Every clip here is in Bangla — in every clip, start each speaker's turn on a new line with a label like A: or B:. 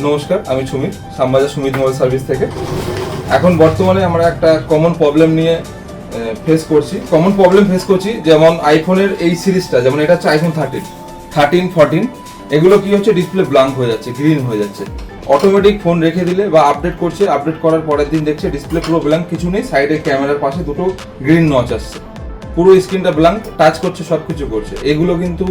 A: নমস্কার, আমি সুমিত, শ্যামবাজার সুমিত মোবাইল সার্ভিস থেকে। এখন বর্তমানে আমরা একটা কমন প্রবলেম নিয়ে ফেস করছি। যেমন আইফোনের এই সিরিজটা, যেমন এটা হচ্ছে আইফোন 13, 14, এগুলো কি হচ্ছে, ডিসপ্লে ব্ল্যাঙ্ক হয়ে যাচ্ছে, গ্রিন হয়ে যাচ্ছে। অটোমেটিক ফোন রেখে দিলে বা আপডেট করার পরের দিন দেখছে ডিসপ্লে পুরো ব্ল্যাঙ্ক, কিছু নেই, সাইডে ক্যামেরার পাশে দুটো গ্রিন নচ আসছে, পুরো স্ক্রিনটা ব্ল্যাঙ্ক, টাচ করছে, সব কিছু করছে। এগুলো কিন্তু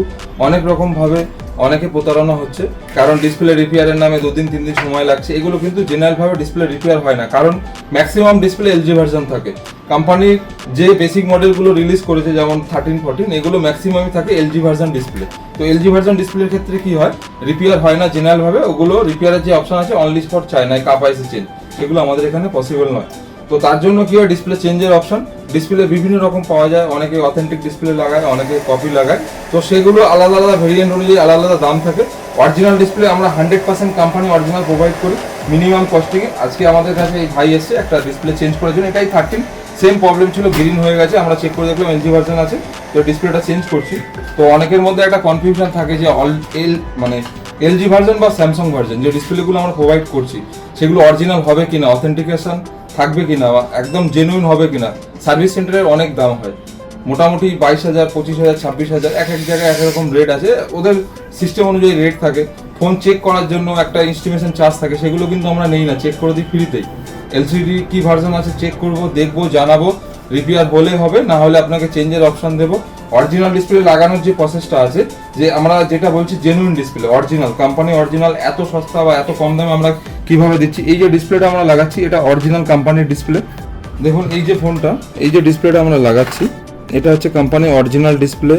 A: অনেক রকমভাবে অনেকে প্রতারণা হচ্ছে, কারণ ডিসপ্লে রিপেয়ারের নামে 2-3 দিন সময় লাগছে। এগুলো কিন্তু জেনারেলভাবে ডিসপ্লে রিপেয়ার হয় না, কারণ ম্যাক্সিমাম ডিসপ্লে এলজি ভার্সন থাকে। কোম্পানির যে বেসিক মডেলগুলো রিলিজ করেছে যেমন 13, 14, এগুলো ম্যাক্সিমামই থাকে এলজি ভার্সন ডিসপ্লে। তো এলজি ভার্সন ডিসপ্লের ক্ষেত্রে কি হয়, রিপেয়ার হয় না জেনারেলভাবে। ওগুলো রিপেয়ারের যে অপশন আছে অনলি ফর চায়নায় কাপ আইসি চেঞ্জ, সেগুলো আমাদের এখানে পসিবল নয়। তো তার জন্য কি হয়, ডিসপ্লে চেঞ্জের অপশন ডিসপ্লে বিভিন্ন রকম পাওয়া যায়। অনেকে অথেন্টিক ডিসপ্লে লাগায়, অনেকে কপি লাগায়। তো সেগুলো আলাদা আলাদা ভেরিয়েন্ট অনুযায়ী আলাদা আলাদা দাম থাকে। অরিজিনাল ডিসপ্লে আমরা 100% কোম্পানি অরিজিনাল প্রোভাইড করি মিনিমাম কস্টিংয়ে। আজকে আমাদের কাছে এই ভাই এসছে একটা ডিসপ্লে চেঞ্জ করার জন্য। এটাই 13, সেম প্রবলেম ছিল, গ্রিন হয়ে গেছে। আমরা চেক করে দেখলাম এলজি ভার্সন আছে, তো ডিসপ্লেটা চেঞ্জ করছি। তো অনেকের মধ্যে একটা কনফিউশন থাকে যে এলজি ভার্সন বা স্যামসাং ভার্সন যে ডিসপ্লেগুলো আমরা প্রোভাইড করছি সেগুলো অরিজিনাল হবে কিনা, অথেন্টিকেশন থাকবে কিনা, একদম জেনুইন হবে কিনা। সার্ভিস সেন্টারের অনেক দাম হয়, মোটামুটি 22,000, 25,000, 26,000, এক এক জায়গায় এক রকম রেট আছে। ওদের সিস্টেম অনুযায়ী রেট থাকে। ফোন চেক করার জন্য একটা ইনস্টিমেশন চার্জ থাকে, সেগুলো কিন্তু আমরা নেই না, চেক করে দিই ফ্রিতেই। এলসিডি কি ভার্সন আছে চেক করব, দেখবো, জানাবো। রিপেয়ার হলে হবে, না হলে আপনাকে চেঞ্জের অপশন দেবো। অরিজিনাল ডিসপ্লে লাগানোর যে প্রসেসটা আছে, যে আমরা যেটা বলছি genuine display, original company original, এত সস্তা বা এত কম দামে আমরা কিভাবে দিচ্ছি। এই যে ডিসপ্লেটা আমরা লাগাচ্ছি এটা অরিজিনাল কোম্পানির ডিসপ্লে। দেখুন এই যে ফোনটা, এই যে ডিসপ্লেটা আমরা লাগাচ্ছি এটা হচ্ছে কোম্পানি অরিজিনাল ডিসপ্লে।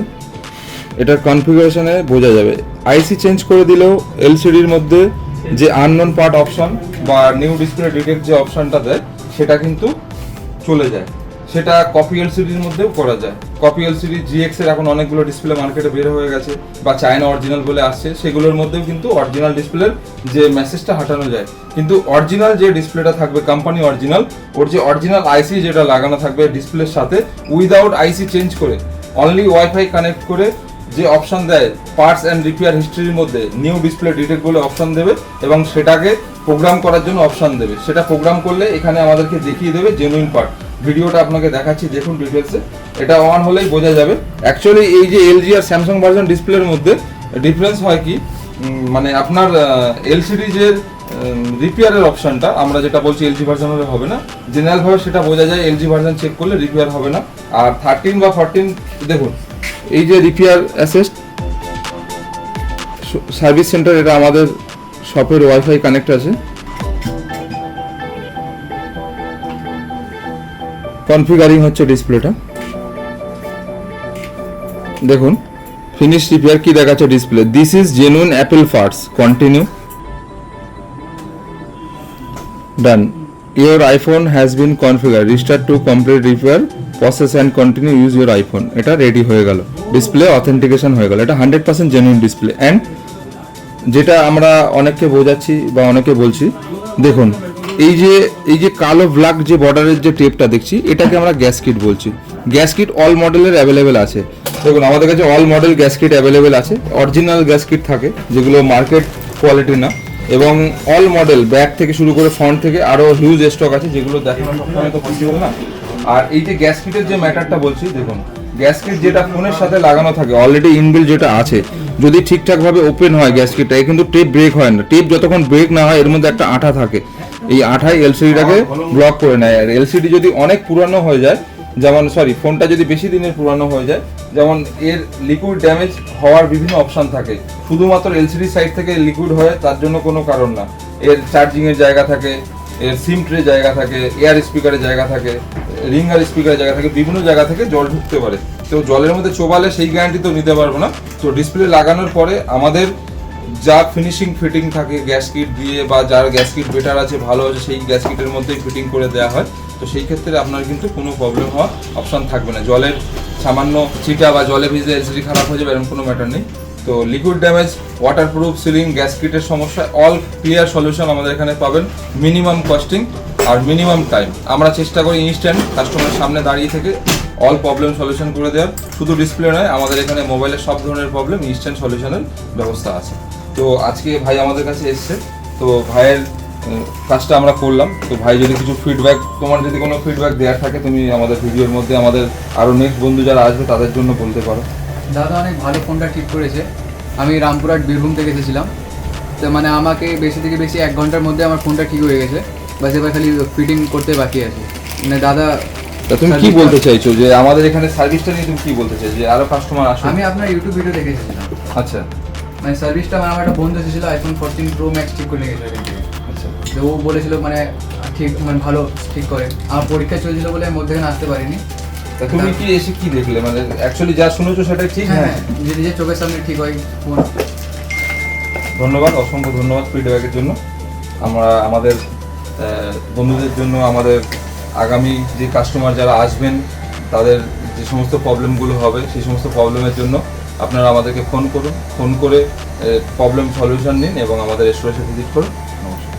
A: এটার কনফিগারেশনে বোঝা যাবে। আইসি চেঞ্জ করে দিলেও এলসিডির মধ্যে যে আননোন পার্ট অপশন বা নিউ ডিসপ্লে ডিটেক্ট যে অপশনটা দেয় সেটা কিন্তু চলে যায়। সেটা কপি এলসিডির মধ্যেও করা যায়। কপি এলসিডি জিএক্স এর এখন অনেকগুলো ডিসপ্লে মার্কেটে বের হয়ে গেছে, বা চায়না অরিজিনাল বলে আসছে, সেগুলোর মধ্যেও কিন্তু অরিজিনাল ডিসপ্লের যে মেসেজটা হাঁটানো যায়। কিন্তু অরিজিনাল যে ডিসপ্লেটা থাকবে কোম্পানি অরিজিনাল, ওর যে অরিজিনাল আইসি যেটা লাগানো থাকবে ডিসপ্লের সাথে, উইদাউট আইসি চেঞ্জ করে অনলি ওয়াইফাই কানেক্ট করে যে অপশন দেয় পার্টস অ্যান্ড রিপেয়ার হিস্ট্রির মধ্যে নিউ ডিসপ্লে ডিটেক্ট বলে অপশন দেবে, এবং সেটাকে প্রোগ্রাম করার জন্য অপশন দেবে। সেটা প্রোগ্রাম করলে এখানে আমাদেরকে দেখিয়ে দেবে জেনুইন পার্ট। ভিডিওটা আপনাকে দেখাচ্ছি, দেখুন ডিটেলসে। এটা অন হলেই বোঝা যাবে। অ্যাকচুয়ালি এই যে এলজি আর স্যামসাং ভার্সন ডিসপ্লের মধ্যে ডিফারেন্স হয় কি, মানে আপনার এলসিডি যে রিপেয়ারের অপশনটা আমরা যেটা বলছি এলজি ভার্সন হলে হবে না, জেনারেলভাবে সেটা বোঝা যায় এলজি ভার্সন চেক করলে রিপেয়ার হবে না। আর 13 বা 14 দেখুন এই যে রিপেয়ার অ্যাসেস্ট সার্ভিস সেন্টার, এটা আমাদের শপের ওয়াইফাই কানেক্ট আছে। কনফিগারিং হচ্ছে ডিসপ্লেটা, দেখুন ফিনিশ রিপেয়ার কি দেখাচ্ছে display. This is genuine Apple parts, continue, done, your iPhone has been configure, restart to complete repair process and continue use your iPhone. এটা রেডি হয়ে গেল, ডিসপ্লে অথেন্টিকেশন হয়ে গেল। এটা 100% জেনুইন ডিসপ্লে। অ্যান্ড যেটা আমরা অনেককে বোঝাচ্ছি বা অনেকে বলছি, দেখুন এই যে কালো ব্ল্যাক যে বর্ডারের যে টেপটা দেখছি, এটাকে আমরা গ্যাস কিট বলছি। গ্যাস কিট অল মডেলের অ্যাভেলেবেল আছে। দেখুন আমাদের কাছে all model gas kit available আছে। অরিজিনাল গ্যাস কিট থাকে যেগুলো মার্কেট কোয়ালিটি না, এবং অল মডেল ব্যাক থেকে শুরু করে ফ্রন্ট থেকে আরও হিউজ স্টক আছে, যেগুলো দেখানো সবসময় তো পসিবল না। আর এই যে গ্যাস কিটের যে ম্যাটারটা বলছি, দেখুন গ্যাস কিট যেটা ফোনের সাথে লাগানো থাকে অলরেডি ইনবিল যেটা আছে, যদি ঠিকঠাকভাবে ওপেন হয় গ্যাস কিটটা, কিন্তু টেপ ব্রেক হয় না। টেপ যতক্ষণ ব্রেক না হয় এর মধ্যে একটা আঠা থাকে, এই আঠাই এলসিডিটাকে ব্লক করে নেয়। আর এলসিডি যদি অনেক পুরানো হয়ে যায়, যেমন ফোনটা যদি বেশি দিনের পুরানো হয়ে যায়, যেমন এর লিকুইড ড্যামেজ হওয়ার বিভিন্ন অপশন থাকে। শুধুমাত্র এলসিডি সাইড থেকে লিকুইড হয় তার জন্য কোনো কারণ না। এর চার্জিংয়ের জায়গা থাকে, এর সিম ট্রে জায়গা থাকে, এয়ার স্পিকারের জায়গা থাকে, রিঙ্গার স্পিকারের জায়গা থাকে, বিভিন্ন জায়গা থেকে জল ঢুকতে পারে। তো জলের মধ্যে চোবালে সেই গ্যারান্টি তো নিতে পারবো না। তো ডিসপ্লে লাগানোর পরে আমাদের যা ফিনিশিং ফিটিং থাকে গ্যাস কিট দিয়ে, বা যার গ্যাস কিট বেটার আছে, ভালো আছে, সেই গ্যাস কিটের মধ্যেই ফিটিং করে দেওয়া হয়। তো সেই ক্ষেত্রে আপনার কিন্তু কোনো প্রবলেম হওয়ার অপশান থাকবে না। জলের সামান্য ছিটা বা জলে ভিজে এলসিডি খারাপ হয়ে যাবে এরকম কোনো ম্যাটার নেই। তো liquid damage, waterproof sealing, gas কিটের সমস্যা, অল ক্লিয়ার সলিউশন আমাদের এখানে পাবেন। মিনিমাম কস্টিং আর মিনিমাম টাইম। আমরা চেষ্টা করি ইনস্ট্যান্ট কাস্টমারের সামনে দাঁড়িয়ে থেকে অল প্রবলেম সলিউশন করে দেওয়ার। শুধু ডিসপ্লে নয়, আমাদের এখানে মোবাইলের সব ধরনের প্রবলেম ইনস্ট্যান্ট সলিউশনের ব্যবস্থা আছে। তো আজকে ভাই আমাদের কাছে এসছে, তো ভাইয়ের কাজটা আমরা করলাম। তো ভাই যদি কিছু ফিডব্যাক, তোমার যদি কোনো ফিডব্যাক দেওয়ার থাকে তুমি আমাদের ভিডিওর মধ্যে আমাদের আরও নেক্সট বন্ধু যারা আসবে তাদের জন্য বলতে পারো।
B: দাদা অনেক ভালো ফোনটা ঠিক করেছে। আমি রামপুরহাট বীরভূম থেকে এসেছিলাম, তো মানে আমাকে বেশি থেকে বেশি 1 ঘন্টার মধ্যে আমার ফোনটা ঠিক হয়ে গেছে, বাস এবার খালি ফিটিং করতে বাকি আছে। মানে দাদা,
A: তা তুমি কি বলতে চাইছো যে আমাদের এখানে সার্ভিসটা নিয়ে তুমি কি বলতে চাইছো, যে আরো কাস্টমার আসবে?
B: আমি আপনার ইউটিউব ভিডিও দেখে এসেছিলাম।
A: আচ্ছা
B: মানে সার্ভিসটা, মানে আমার একটা বন্ধু এসেছিল আইফোন 14 প্রো ম্যাক্স ঠিক করে নিয়ে গেছিল এখান থেকে।
A: আচ্ছা।
B: তো ও বলেছিল মানে ঠিক, মানে ভালো ঠিক করে। আমার পরীক্ষা চলছিল বলে আমি মধ্যেখানে আসতে পারিনি।
A: তা তুমি কি এসে কি দেখলে, মানে অ্যাকচুয়ালি যা শুনেছো সেটাই ঠিক?
B: হ্যাঁ, নিজের চোখের সামনে ঠিক হয় ফোন।
A: ধন্যবাদ, অসংখ্য ধন্যবাদ ফিডব্যাকের জন্য। আমরা আমাদের বন্ধুদের জন্য, আমাদের আগামী যে কাস্টমার যারা আসবেন তাদের যে সমস্ত প্রবলেমগুলো হবে সেই সমস্ত প্রবলেমের জন্য আপনারা আমাদেরকে ফোন করুন, ফোন করে প্রবলেম সলিউশন নিন এবং আমাদের রেস্টুরেন্টে ভিজিট করুন।